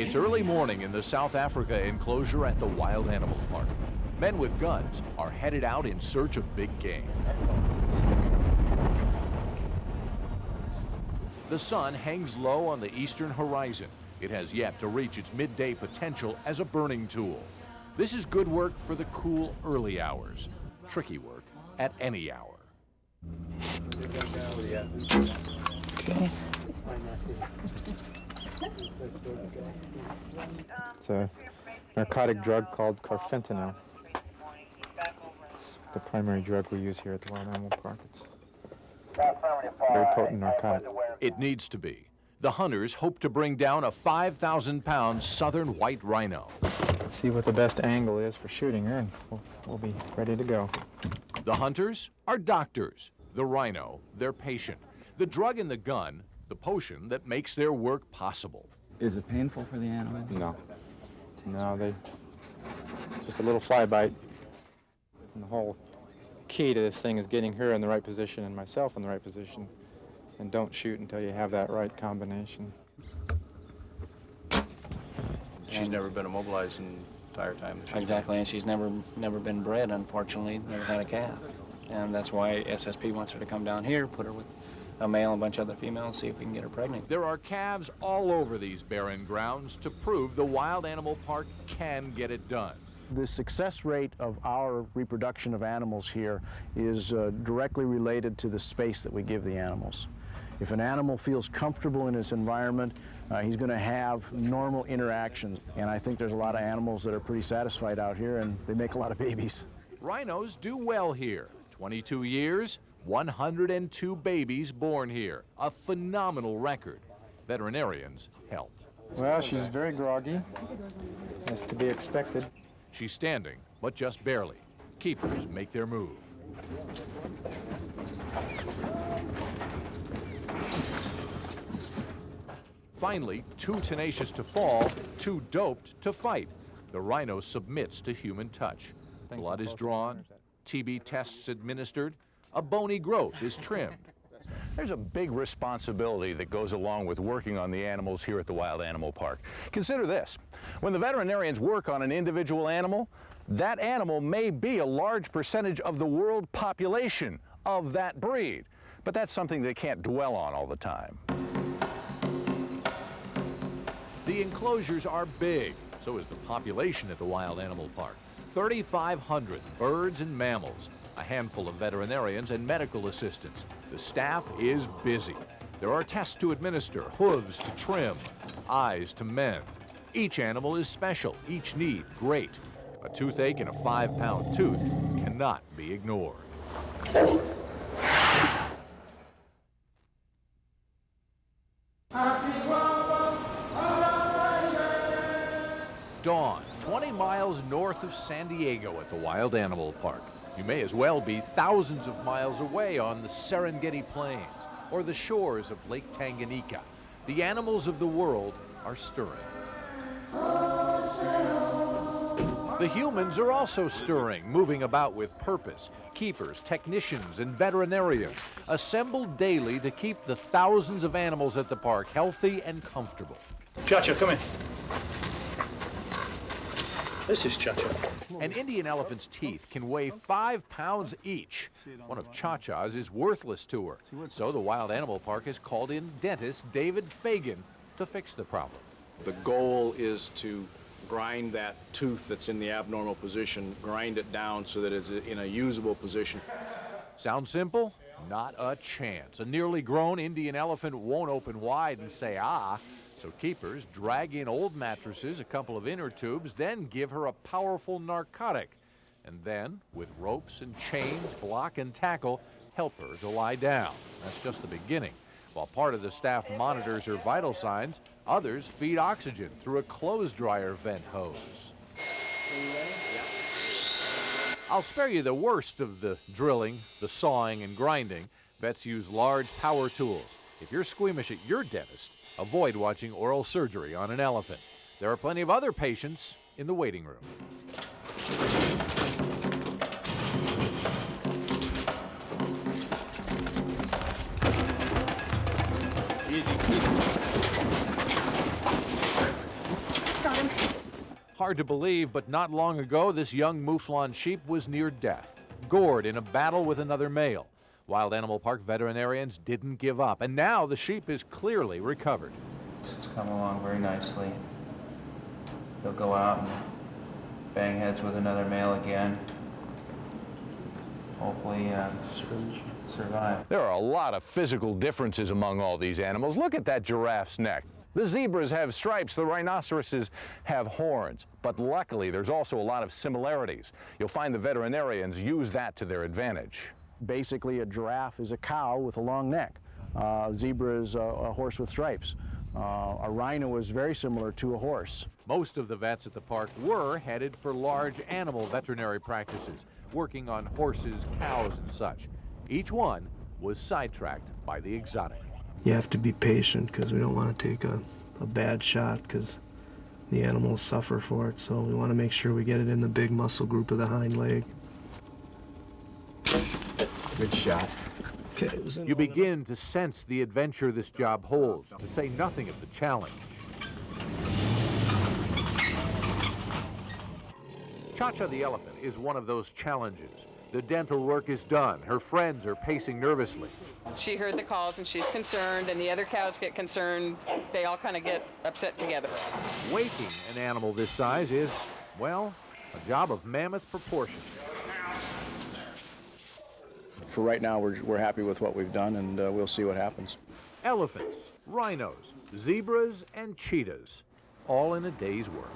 It's early morning in the South Africa enclosure at the Wild Animal Park. Men with guns are headed out in search of big game. The sun hangs low on the eastern horizon. It has yet to reach its midday potential as a burning tool. This is good work for the cool early hours. Tricky work at any hour. Okay. It's a narcotic drug called carfentanil. It's the primary drug we use here at the Wild Animal Park. It's a very potent narcotic. It needs to be. The hunters hope to bring down a 5,000-pound southern white rhino. See what the best angle is for shooting her, and we'll be ready to go. The hunters are doctors. The rhino, their patient. The drug in the gun, the potion that makes their work possible. Is it painful for the animal? No, just a little fly bite. And the whole key to this thing is getting her in the right position and myself in the right position. And don't shoot until you have that right combination. She's never been immobilized in the entire time. Exactly, and she's never been bred, unfortunately, never had a calf. And that's why SSP wants her to come down here, put her with a male and a bunch of other females, see if we can get her pregnant. There are calves all over these barren grounds to prove the Wild Animal Park can get it done. The success rate of our reproduction of animals here is directly related to the space that we give the animals. If an animal feels comfortable in its environment, he's going to have normal interactions. And I think there's a lot of animals that are pretty satisfied out here, and they make a lot of babies. Rhinos do well here. 22 years, 102 babies born here. A phenomenal record. Veterinarians help. Well, she's very groggy, as to be expected. She's standing, but just barely. Keepers make their move. Finally, too tenacious to fall, too doped to fight. The rhino submits to human touch. Blood is drawn, TB tests administered, a bony growth is trimmed. There's a big responsibility that goes along with working on the animals here at the Wild Animal Park. Consider this. When the veterinarians work on an individual animal, that animal may be a large percentage of the world population of that breed. But that's something they can't dwell on all the time. The enclosures are big, so is the population at the Wild Animal Park. 3,500 birds and mammals, a handful of veterinarians and medical assistants. The staff is busy. There are tests to administer, hooves to trim, eyes to mend. Each animal is special, each need great. A toothache in a 5-pound tooth cannot be ignored. Dawn, 20 miles north of San Diego at the Wild Animal Park. You may as well be thousands of miles away on the Serengeti Plains or the shores of Lake Tanganyika. The animals of the world are stirring. The humans are also stirring, moving about with purpose. Keepers, technicians, and veterinarians assembled daily to keep the thousands of animals at the park healthy and comfortable. Cha-Cha, come in. This is Cha-Cha. An Indian elephant's teeth can weigh 5 pounds each. One of Cha-Cha's is worthless to her. So the Wild Animal Park has called in dentist David Fagan to fix the problem. The goal is to grind that tooth that's in the abnormal position, grind it down so that it's in a usable position. Sound simple? Not a chance. A nearly grown Indian elephant won't open wide and say, ah. So keepers drag in old mattresses, a couple of inner tubes, then give her a powerful narcotic. And then, with ropes and chains, block and tackle, help her to lie down. That's just the beginning. While part of the staff monitors her vital signs, others feed oxygen through a clothes dryer vent hose. Are you ready? Yeah. I'll spare you the worst of the drilling, the sawing, and grinding. Vets use large power tools. If you're squeamish at your dentist, avoid watching oral surgery on an elephant. There are plenty of other patients in the waiting room. Easy, easy. Hard to believe, but not long ago, this young mouflon sheep was near death, gored in a battle with another male. Wild Animal Park veterinarians didn't give up, and now the sheep is clearly recovered. It's come along very nicely. He'll go out and bang heads with another male again. Hopefully survive. There are a lot of physical differences among all these animals. Look at that giraffe's neck. The zebras have stripes, the rhinoceroses have horns, but luckily there's also a lot of similarities. You'll find the veterinarians use that to their advantage. Basically, a giraffe is a cow with a long neck. Zebra is a horse with stripes. A rhino is very similar to a horse. Most of the vets at the park were headed for large animal veterinary practices, working on horses, cows, and such. Each one was sidetracked by the exotic. You have to be patient because we don't want to take a bad shot because the animals suffer for it. So we want to make sure we get it in the big muscle group of the hind leg. Good shot. Okay, You begin to sense the adventure this job holds, to say nothing of the challenge. Cha-Cha the elephant is one of those challenges. The dental work is done. Her friends are pacing nervously. She heard the calls and she's concerned, and the other cows get concerned. They all kind of get upset together. Waking an animal this size is, well, a job of mammoth proportions. For right now, we're happy with what we've done, and we'll see what happens. Elephants, rhinos, zebras, and cheetahs, all in a day's work.